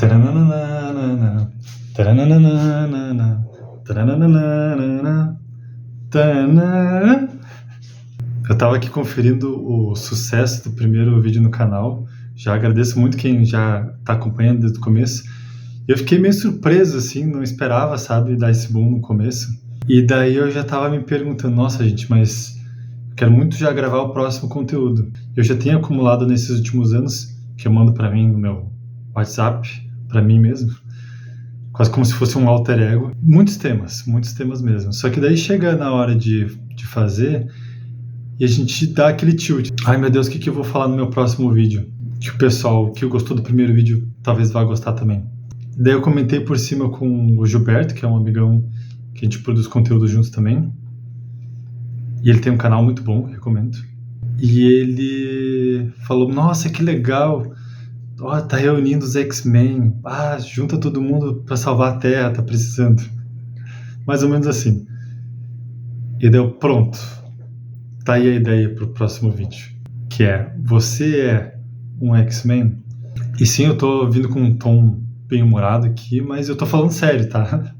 Taranana, taranana, taranana, taranana. Eu tava aqui conferindo o sucesso do primeiro vídeo no canal. Já agradeço muito quem já tá acompanhando desde o começo. Eu fiquei meio surpreso, assim, não esperava, sabe, dar esse boom no começo. E daí eu já tava me perguntando, nossa, gente, mas eu quero muito já gravar o próximo conteúdo. Eu já tenho acumulado nesses últimos anos, que eu mando pra mim no meu WhatsApp, pra mim mesmo, quase como se fosse um alter ego. Muitos temas mesmo. Só que daí chega na hora de fazer e a gente dá aquele tilt. Ai meu Deus, o que eu vou falar no meu próximo vídeo? Que o pessoal que gostou do primeiro vídeo talvez vá gostar também. Daí eu comentei por cima com o Gilberto, que é um amigão que a gente produz conteúdo juntos também. E ele tem um canal muito bom, recomendo. E ele falou, nossa, que legal, tá reunindo os X-Men, junta todo mundo pra salvar a Terra, tá precisando. Mais ou menos assim. E deu, pronto, tá aí a ideia pro próximo vídeo, que é, você é um X-Men? E sim, eu tô vindo com um tom bem humorado aqui, mas eu tô falando sério, tá?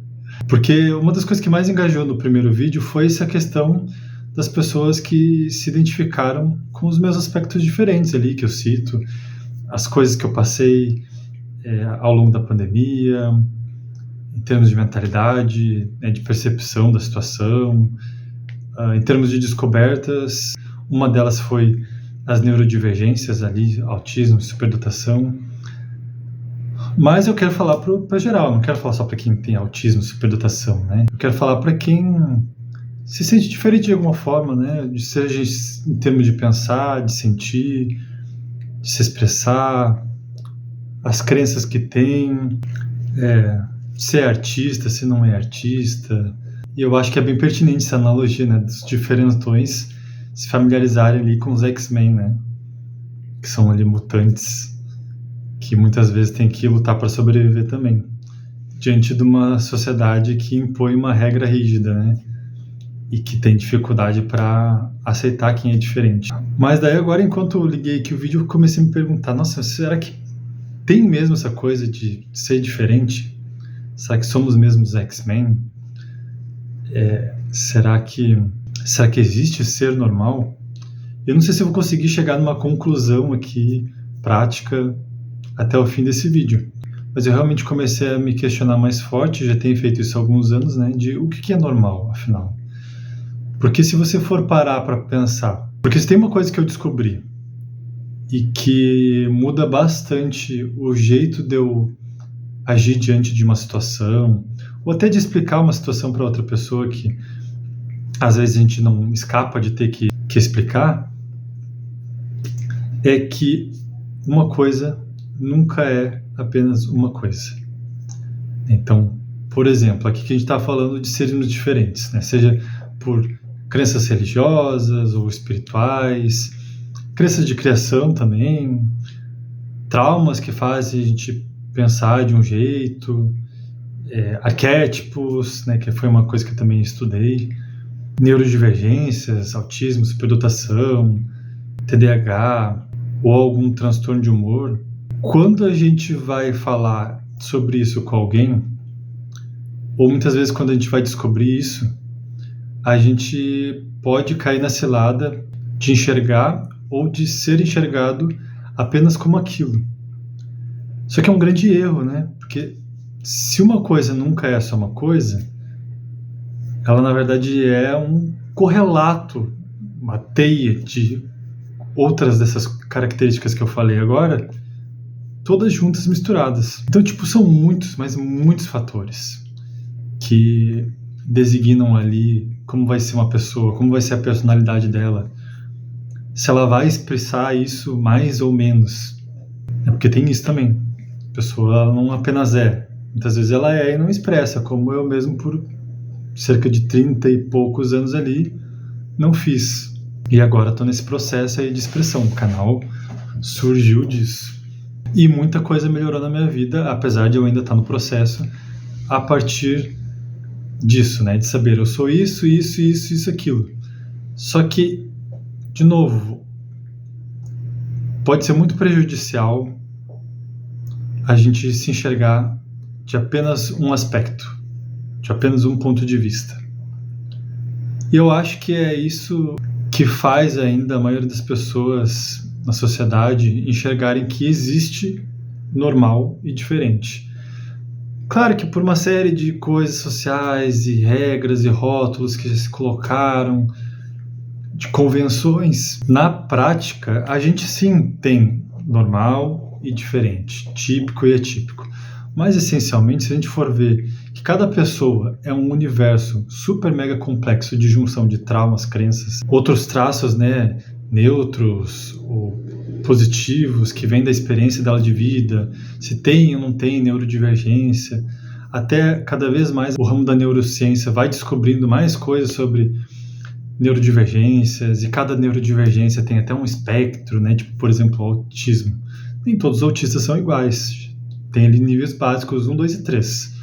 Porque uma das coisas que mais engajou no primeiro vídeo foi essa questão das pessoas que se identificaram com os meus aspectos diferentes ali, que eu cito, as coisas que eu passei ao longo da pandemia, em termos de mentalidade, de percepção da situação, em termos de descobertas. Uma delas foi as neurodivergências ali, autismo, superdotação. Mas eu quero falar para geral, não quero falar só para quem tem autismo, superdotação, né? Eu quero falar para quem se sente diferente de alguma forma, né? Seja em termos de pensar, de sentir, de se expressar, as crenças que tem, se é artista, se não é artista. E eu acho que é bem pertinente essa analogia, né? Dos diferentões se familiarizarem ali com os X-Men, né? Que são ali mutantes, que muitas vezes tem que lutar para sobreviver também, diante de uma sociedade que impõe uma regra rígida, né? E que tem dificuldade para aceitar quem é diferente. Mas daí agora, enquanto eu liguei aqui o vídeo, eu comecei a me perguntar, nossa, será que tem mesmo essa coisa de ser diferente? Será que somos mesmo os X-Men? Será que existe ser normal? Eu não sei se eu vou conseguir chegar numa conclusão aqui, prática, até o fim desse vídeo. Mas eu realmente comecei a me questionar mais forte, já tenho feito isso há alguns anos, né? De o que é normal, afinal. Porque se você for parar para pensar... Porque se tem uma coisa que eu descobri e que muda bastante o jeito de eu agir diante de uma situação, ou até de explicar uma situação para outra pessoa que às vezes a gente não escapa de ter que explicar, é que uma coisa nunca é apenas uma coisa. Então, por exemplo, aqui que a gente está falando de sermos diferentes, né? Seja por crenças religiosas ou espirituais, crenças de criação também, traumas que fazem a gente pensar de um jeito, arquétipos, né, que foi uma coisa que eu também estudei, neurodivergências, autismo, superdotação, TDAH ou algum transtorno de humor. Quando a gente vai falar sobre isso com alguém, ou muitas vezes quando a gente vai descobrir isso, a gente pode cair na cilada de enxergar ou de ser enxergado apenas como aquilo. Só que é um grande erro, né? Porque se uma coisa nunca é só uma coisa, ela na verdade é um correlato, uma teia de outras dessas características que eu falei agora, todas juntas, misturadas. Então, são muitos, mas muitos fatores que designam ali como vai ser uma pessoa, como vai ser a personalidade dela, se ela vai expressar isso mais ou menos. Porque tem isso também. A pessoa ela não apenas é. Muitas vezes ela é e não expressa, como eu mesmo por cerca de 30 e poucos anos ali não fiz. E agora estou nesse processo aí de expressão. O canal surgiu disso. E muita coisa melhorou na minha vida, apesar de eu ainda estar no processo, a partir disso, né? De saber, eu sou isso, aquilo. Só que, de novo, pode ser muito prejudicial a gente se enxergar de apenas um aspecto, de apenas um ponto de vista. E eu acho que é isso que faz ainda a maioria das pessoas na sociedade enxergarem que existe normal e diferente. Claro que por uma série de coisas sociais e regras e rótulos que já se colocaram, de convenções, na prática a gente sim tem normal e diferente, típico e atípico. Mas essencialmente, se a gente for ver que cada pessoa é um universo super mega complexo de junção de traumas, crenças, outros traços, né, neutros ou positivos que vêm da experiência dela de vida, se tem ou não tem neurodivergência, até cada vez mais o ramo da neurociência vai descobrindo mais coisas sobre neurodivergências, e cada neurodivergência tem até um espectro, né, tipo, por exemplo, o autismo. Nem todos os autistas são iguais. Tem ali níveis básicos 1, 2 e 3.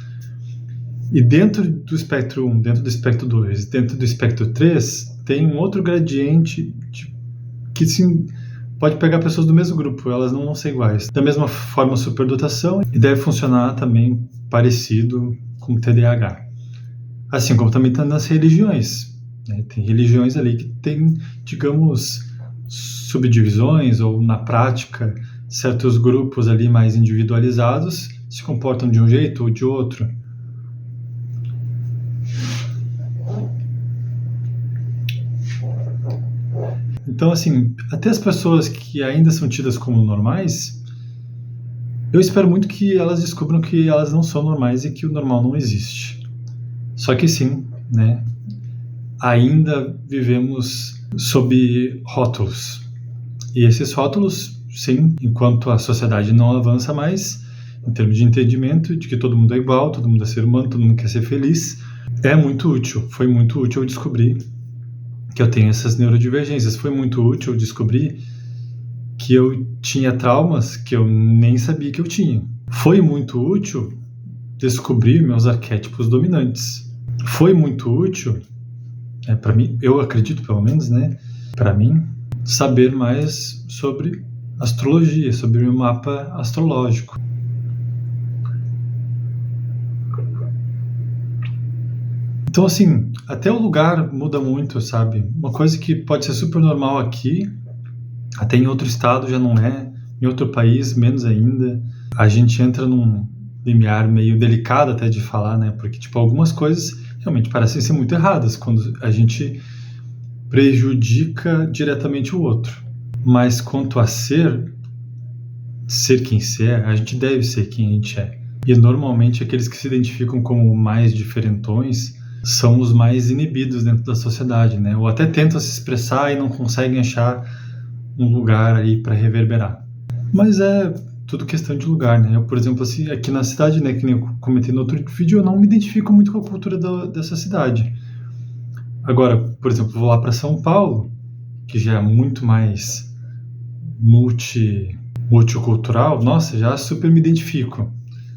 E dentro do espectro 1, dentro do espectro 2, dentro do espectro 3, tem um outro gradiente que sim, pode pegar pessoas do mesmo grupo, elas não vão ser iguais. Da mesma forma, superdotação, e deve funcionar também parecido com o TDAH. Assim como também está nas religiões. Né? Tem religiões ali que tem, digamos, subdivisões, ou na prática, certos grupos ali mais individualizados se comportam de um jeito ou de outro. Então, assim, até as pessoas que ainda são tidas como normais, eu espero muito que elas descubram que elas não são normais e que o normal não existe. Só que sim, né? Ainda vivemos sob rótulos. E esses rótulos, sim, enquanto a sociedade não avança mais, em termos de entendimento de que todo mundo é igual, todo mundo é ser humano, todo mundo quer ser feliz, é muito útil. Foi muito útil eu descobrir que eu tenho essas neurodivergências. Foi muito útil eu descobrir que eu tinha traumas que eu nem sabia que eu tinha. Foi muito útil descobrir meus arquétipos dominantes. Foi muito útil, para mim, eu acredito pelo menos, né, para mim, saber mais sobre astrologia, sobre o mapa astrológico. Então, assim, até o lugar muda muito, sabe? Uma coisa que pode ser super normal aqui, até em outro estado já não é, em outro país menos ainda. A gente entra num limiar meio delicado até de falar, né? Porque, tipo, algumas coisas realmente parecem ser muito erradas quando a gente prejudica diretamente o outro. Mas quanto a ser quem se é, a gente deve ser quem a gente é. E normalmente aqueles que se identificam como mais diferentões são os mais inibidos dentro da sociedade, né? Ou até tentam se expressar e não conseguem achar um lugar aí para reverberar. Mas é tudo questão de lugar, né? Eu, por exemplo, assim, aqui na cidade, né, que nem eu comentei no outro vídeo, eu não me identifico muito com a cultura dessa cidade. Agora, por exemplo, vou lá para São Paulo, que já é muito mais multicultural, nossa, já super me identifico.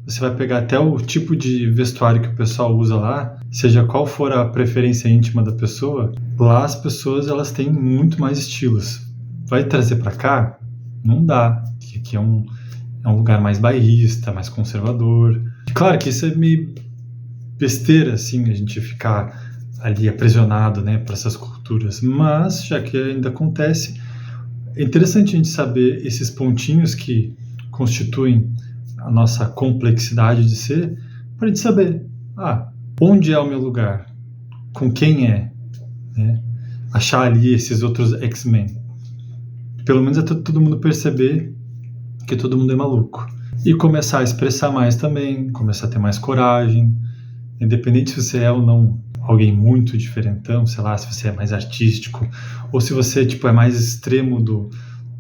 Você vai pegar até o tipo de vestuário que o pessoal usa lá, seja qual for a preferência íntima da pessoa, lá as pessoas elas têm muito mais estilos. Vai trazer para cá? Não dá, porque aqui é um lugar mais bairrista, mais conservador. Claro que isso é meio besteira, assim, a gente ficar ali aprisionado, né, para essas culturas, mas já que ainda acontece, é interessante a gente saber esses pontinhos que constituem a nossa complexidade de ser, para a gente saber, onde é o meu lugar, com quem é, né? Achar ali esses outros X-Men. Pelo menos é todo mundo perceber que todo mundo é maluco. E começar a expressar mais também, começar a ter mais coragem, independente se você é ou não alguém muito diferentão, sei lá, se você é mais artístico, ou se você tipo, é mais extremo do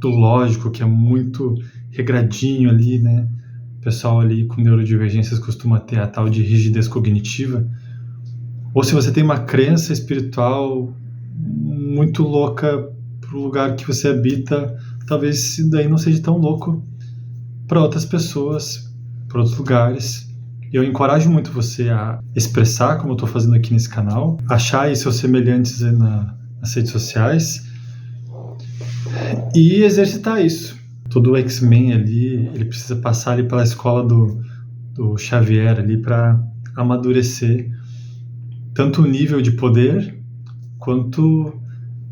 lógico, que é muito regradinho ali, né? O pessoal ali com neurodivergências costuma ter a tal de rigidez cognitiva. Ou se você tem uma crença espiritual muito louca pro lugar que você habita, talvez isso daí não seja tão louco para outras pessoas, para outros lugares. Eu encorajo muito você a expressar, como eu estou fazendo aqui nesse canal, achar aí seus semelhantes nas redes sociais e exercitar isso. todo X-Men ali, ele precisa passar ali pela escola do Xavier ali para amadurecer tanto o nível de poder quanto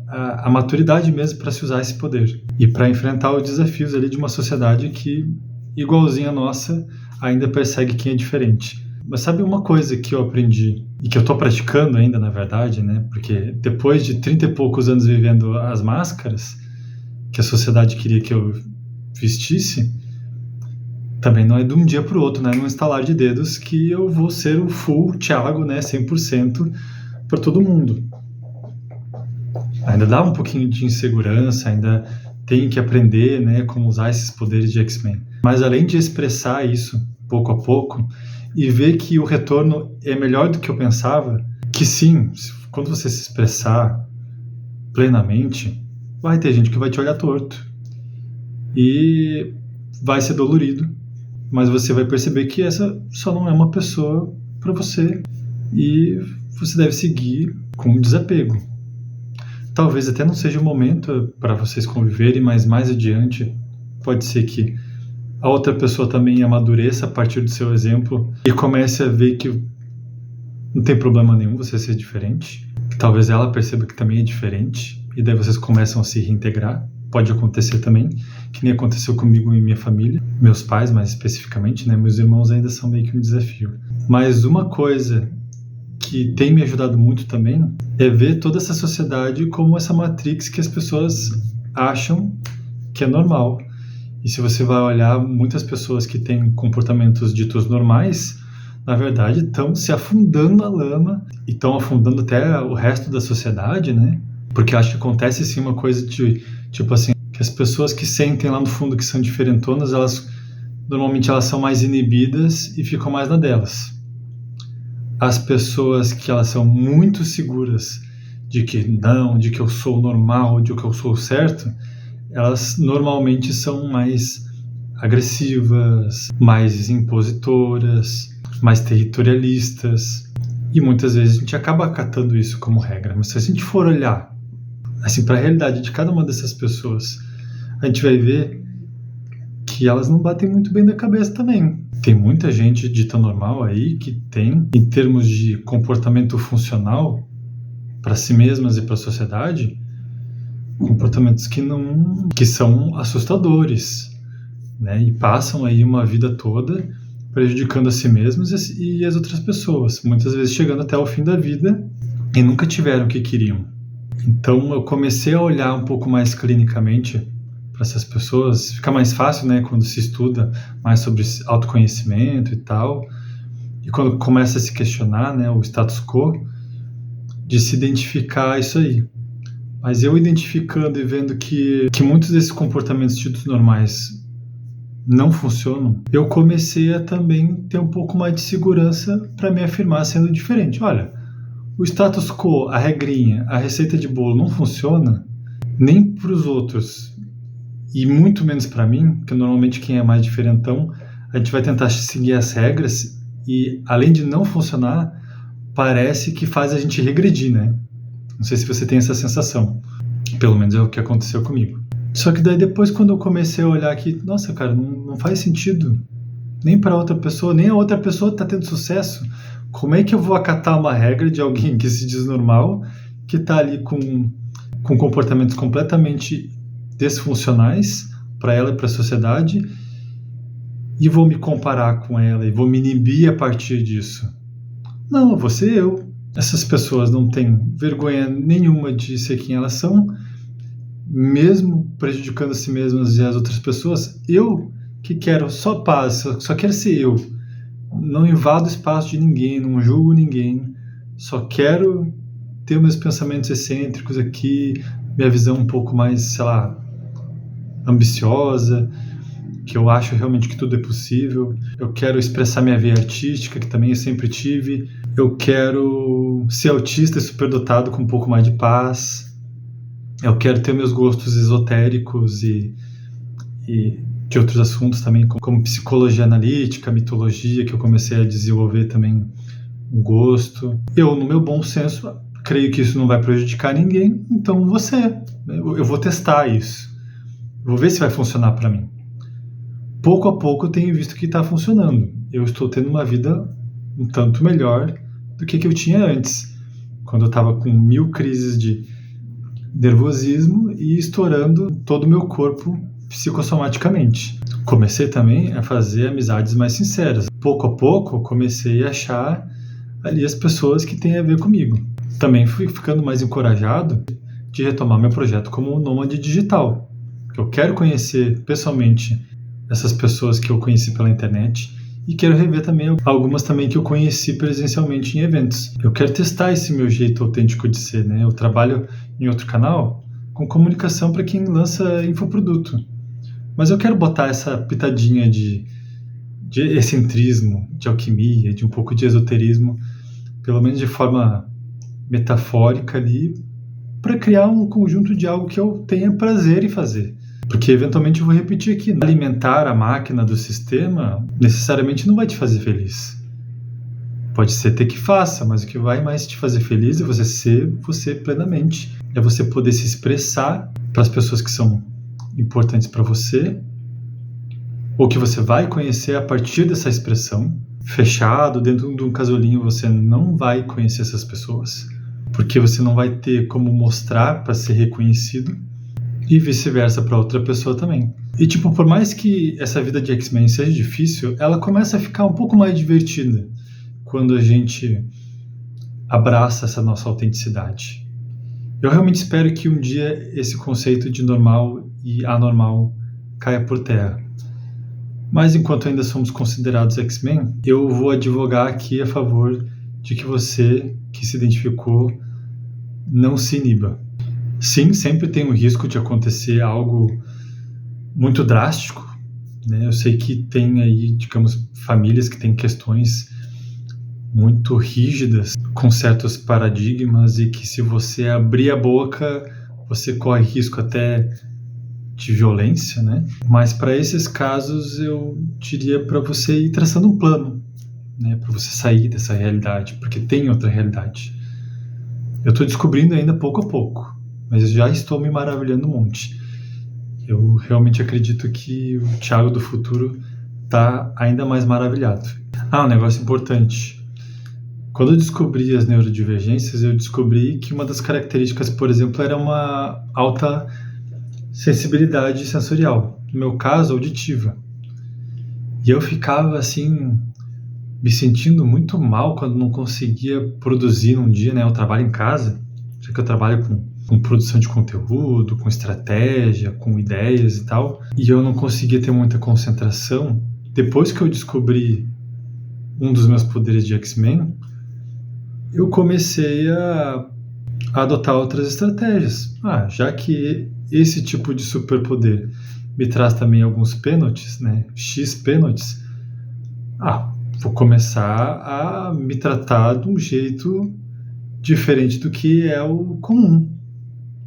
a maturidade mesmo para se usar esse poder e para enfrentar os desafios ali de uma sociedade que, igualzinha a nossa, ainda persegue quem é diferente. Mas sabe uma coisa que eu aprendi e que eu tô praticando ainda, na verdade, né? Porque depois de 30 e poucos anos vivendo as máscaras que a sociedade queria que eu vestisse, também não é de um dia para o outro, né? Num estalar de dedos que eu vou ser o full Thiago, né? 100% para todo mundo. Ainda dá um pouquinho de insegurança, ainda tem que aprender, né? Como usar esses poderes de X-Men. Mas além de expressar isso pouco a pouco e ver que o retorno é melhor do que eu pensava, que sim, quando você se expressar plenamente, vai ter gente que vai te olhar torto e vai ser dolorido, mas você vai perceber que essa só não é uma pessoa para você e você deve seguir com desapego. Talvez até não seja o momento para vocês conviverem, mas mais adiante pode ser que a outra pessoa também amadureça a partir do seu exemplo e comece a ver que não tem problema nenhum você ser diferente. Que talvez ela perceba que também é diferente e daí vocês começam a se reintegrar. Pode acontecer também, que nem aconteceu comigo e minha família, meus pais mais especificamente, né? Meus irmãos ainda são meio que um desafio. Mas uma coisa que tem me ajudado muito também é ver toda essa sociedade como essa matrix que as pessoas acham que é normal. E se você vai olhar, muitas pessoas que têm comportamentos ditos normais, na verdade estão se afundando na lama e estão afundando até o resto da sociedade, né? Porque acho que acontece sim uma coisa de, tipo assim, que as pessoas que sentem lá no fundo que são diferentonas, normalmente elas são mais inibidas e ficam mais na delas. As pessoas que elas são muito seguras de que não, de que eu sou normal, de que eu sou certo, elas normalmente são mais agressivas, mais impositoras, mais territorialistas. E muitas vezes a gente acaba acatando isso como regra. Mas se a gente for olhar assim, para a realidade de cada uma dessas pessoas, a gente vai ver que elas não batem muito bem da cabeça também. Tem muita gente dita normal aí que tem, em termos de comportamento funcional para si mesmas e para a sociedade, comportamentos que são assustadores, né? E passam aí uma vida toda prejudicando a si mesmos e as outras pessoas, muitas vezes chegando até o fim da vida e nunca tiveram o que queriam. Então eu comecei a olhar um pouco mais clinicamente para essas pessoas. Fica mais fácil, né, quando se estuda mais sobre autoconhecimento e tal, e quando começa a se questionar, né, o status quo, de se identificar isso aí. Mas eu identificando e vendo que muitos desses comportamentos tidos normais não funcionam, eu comecei a também ter um pouco mais de segurança para me afirmar sendo diferente. Olha, o status quo, a regrinha, a receita de bolo não funciona nem para os outros e muito menos para mim, que normalmente quem é mais diferentão, a gente vai tentar seguir as regras e, além de não funcionar, parece que faz a gente regredir, né? Não sei se você tem essa sensação. Pelo menos é o que aconteceu comigo. Só que daí depois, quando eu comecei a olhar aqui, nossa, cara, não faz sentido. Nem para outra pessoa, nem a outra pessoa está tendo sucesso. Como é que eu vou acatar uma regra de alguém que se diz normal, que está ali com comportamentos completamente desfuncionais para ela e para a sociedade, e vou me comparar com ela e vou me inibir a partir disso? Não, eu vou ser eu. Essas pessoas não têm vergonha nenhuma de ser quem elas são, mesmo prejudicando a si mesmas e as outras pessoas. Eu que quero só paz, só quero ser eu. Não invado o espaço de ninguém, não julgo ninguém, só quero ter meus pensamentos excêntricos aqui, minha visão um pouco mais, sei lá, ambiciosa, que eu acho realmente que tudo é possível. Eu quero expressar minha veia artística, que também eu sempre tive. Eu quero ser autista e superdotado com um pouco mais de paz. Eu quero ter meus gostos esotéricos e de outros assuntos também, como psicologia analítica, mitologia, que eu comecei a desenvolver também um gosto. Eu, no meu bom senso, creio que isso não vai prejudicar ninguém, então eu vou testar isso. Vou ver se vai funcionar para mim. Pouco a pouco eu tenho visto que está funcionando. Eu estou tendo uma vida um tanto melhor do que eu tinha antes, quando eu estava com 1000 crises de nervosismo e estourando todo o meu corpo psicossomaticamente. Comecei também a fazer amizades mais sinceras. Pouco a pouco, comecei a achar ali as pessoas que têm a ver comigo. Também fui ficando mais encorajado de retomar meu projeto como nômade digital. Eu quero conhecer pessoalmente essas pessoas que eu conheci pela internet e quero rever também algumas também que eu conheci presencialmente em eventos. Eu quero testar esse meu jeito autêntico de ser, né? Eu trabalho em outro canal com comunicação para quem lança infoproduto. Mas eu quero botar essa pitadinha de excentrismo, de alquimia, de um pouco de esoterismo, pelo menos de forma metafórica ali, para criar um conjunto de algo que eu tenha prazer em fazer. Porque eventualmente eu vou repetir aqui, alimentar a máquina do sistema necessariamente não vai te fazer feliz. Pode ser ter que faça, mas o que vai mais te fazer feliz é você ser você plenamente. É você poder se expressar para as pessoas que são importantes para você, ou que você vai conhecer a partir dessa expressão. Fechado dentro de um casulinho, você não vai conhecer essas pessoas, porque você não vai ter como mostrar para ser reconhecido, e vice-versa para outra pessoa também. E por mais que essa vida de X-Men seja difícil, ela começa a ficar um pouco mais divertida quando a gente abraça essa nossa autenticidade. Eu realmente espero que um dia esse conceito de normal e anormal caia por terra. Mas enquanto ainda somos considerados X-Men, eu vou advogar aqui a favor de que você que se identificou não se iniba. Sim, sempre tem o risco de acontecer algo muito drástico, né? Eu sei que tem aí, digamos, famílias que têm questões muito rígidas com certos paradigmas e que se você abrir a boca, você corre risco até de violência, né? Mas para esses casos eu diria para você ir traçando um plano, né? Para você sair dessa realidade, porque tem outra realidade. Eu estou descobrindo ainda pouco a pouco, mas já estou me maravilhando um monte. Eu realmente acredito que o Thiago do futuro está ainda mais maravilhado. Um negócio importante. Quando eu descobri as neurodivergências, eu descobri que uma das características, por exemplo, era uma alta sensibilidade sensorial. No meu caso, auditiva. E eu ficava assim, me sentindo muito mal quando não conseguia produzir num dia, né? Eu trabalho em casa, já que eu trabalho com produção de conteúdo, com estratégia, com ideias e tal, e eu não conseguia ter muita concentração. Depois que eu descobri um dos meus poderes de X-Men, eu comecei a adotar outras estratégias. Já que esse tipo de superpoder me traz também alguns pênaltis, né? X pênaltis. Vou começar a me tratar de um jeito diferente do que é o comum,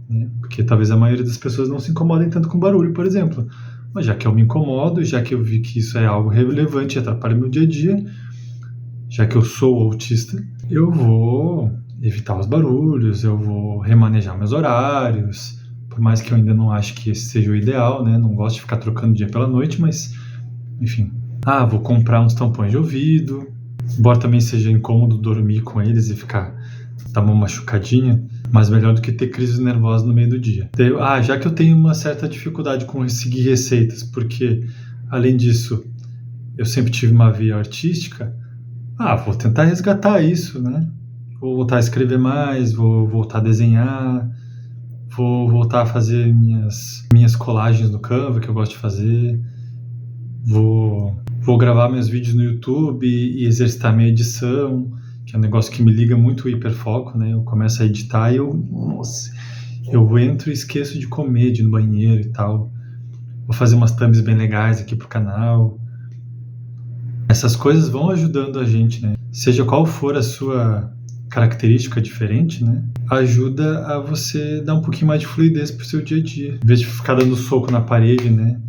né? Porque talvez a maioria das pessoas não se incomodem tanto com barulho, por exemplo. Mas já que eu me incomodo, já que eu vi que isso é algo relevante e atrapalha meu dia a dia, já que eu sou autista, eu vou evitar os barulhos, eu vou remanejar meus horários, por mais que eu ainda não ache que esse seja o ideal, né? Não gosto de ficar trocando dia pela noite, mas, enfim. Vou comprar uns tampões de ouvido, embora também seja incômodo dormir com eles e dar uma machucadinha, mas melhor do que ter crise nervosa no meio do dia. Já que eu tenho uma certa dificuldade com seguir receitas, porque, além disso, eu sempre tive uma veia artística, vou tentar resgatar isso, né? Vou voltar a escrever mais, vou voltar a desenhar, vou voltar a fazer minhas colagens no Canva, que eu gosto de fazer, vou gravar meus vídeos no YouTube e exercitar minha edição, que é um negócio que me liga muito o hiperfoco, né? Eu começo a editar e eu entro e esqueço de comer, de ir no banheiro e tal. Vou fazer umas thumbs bem legais aqui pro canal. Essas coisas vão ajudando a gente, né? Seja qual for a sua característica diferente, né? Ajuda a você dar um pouquinho mais de fluidez pro seu dia a dia. Em vez de ficar dando soco na parede, né?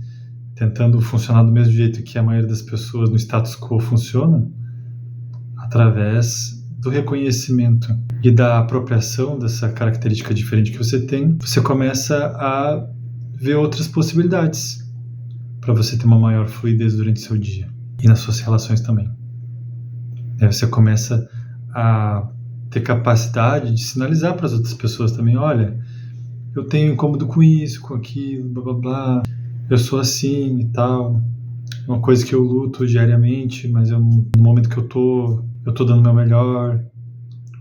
Tentando funcionar do mesmo jeito que a maioria das pessoas no status quo funcionam, através do reconhecimento e da apropriação dessa característica diferente que você tem, você começa a ver outras possibilidades para você ter uma maior fluidez durante o seu dia e nas suas relações também. Aí você começa a ter capacidade de sinalizar para as outras pessoas também, olha, eu tenho incômodo com isso, com aquilo, blá blá blá, eu sou assim e tal, é uma coisa que eu luto diariamente, mas no momento que eu tô dando o meu melhor,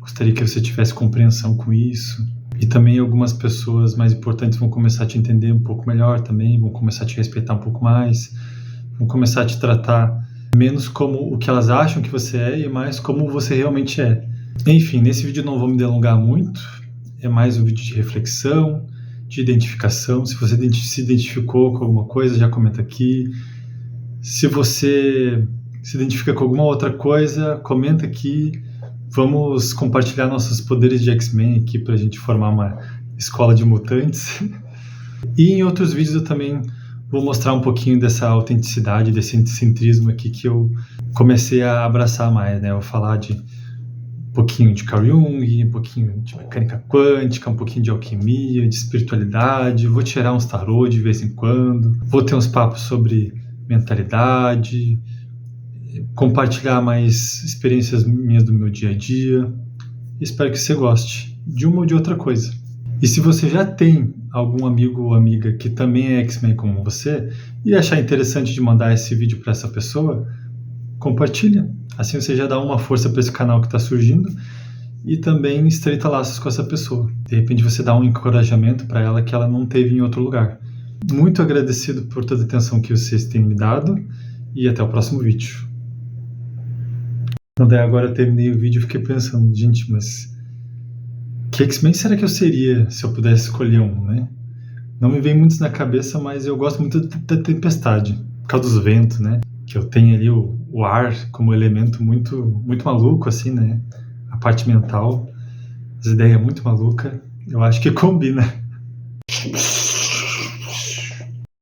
gostaria que você tivesse compreensão com isso. E também algumas pessoas mais importantes vão começar a te entender um pouco melhor também, vão começar a te respeitar um pouco mais, vão começar a te tratar menos como o que elas acham que você é e mais como você realmente é. Enfim, nesse vídeo não vou me delongar muito, é mais um vídeo de reflexão, de identificação. Se você se identificou com alguma coisa, já comenta aqui. Se você se identifica com alguma outra coisa, comenta aqui. Vamos compartilhar nossos poderes de X-Men aqui pra gente formar uma escola de mutantes. E em outros vídeos eu também vou mostrar um pouquinho dessa autenticidade, desse centrismo aqui que eu comecei a abraçar mais, né? Eu vou falar de um pouquinho de Carl Jung, um pouquinho de mecânica quântica, um pouquinho de alquimia, de espiritualidade, vou tirar uns tarô de vez em quando, vou ter uns papos sobre mentalidade, compartilhar mais experiências minhas do meu dia a dia. Espero que você goste de uma ou de outra coisa. E se você já tem algum amigo ou amiga que também é X-Men como você e achar interessante de mandar esse vídeo para essa pessoa, compartilha. Assim você já dá uma força para esse canal que está surgindo e também estreita laços com essa pessoa. De repente você dá um encorajamento para ela que ela não teve em outro lugar. Muito agradecido por toda a atenção que vocês têm me dado e até o próximo vídeo. Então, daí agora eu terminei o vídeo e fiquei pensando, gente, mas que X-Men será que eu seria se eu pudesse escolher um, né? Não me vem muitos na cabeça, mas eu gosto muito da tempestade, por causa dos ventos, né? Que eu tenho ali o ar como elemento muito, muito maluco, assim, né? A parte mental, as ideias muito malucas, eu acho que combina.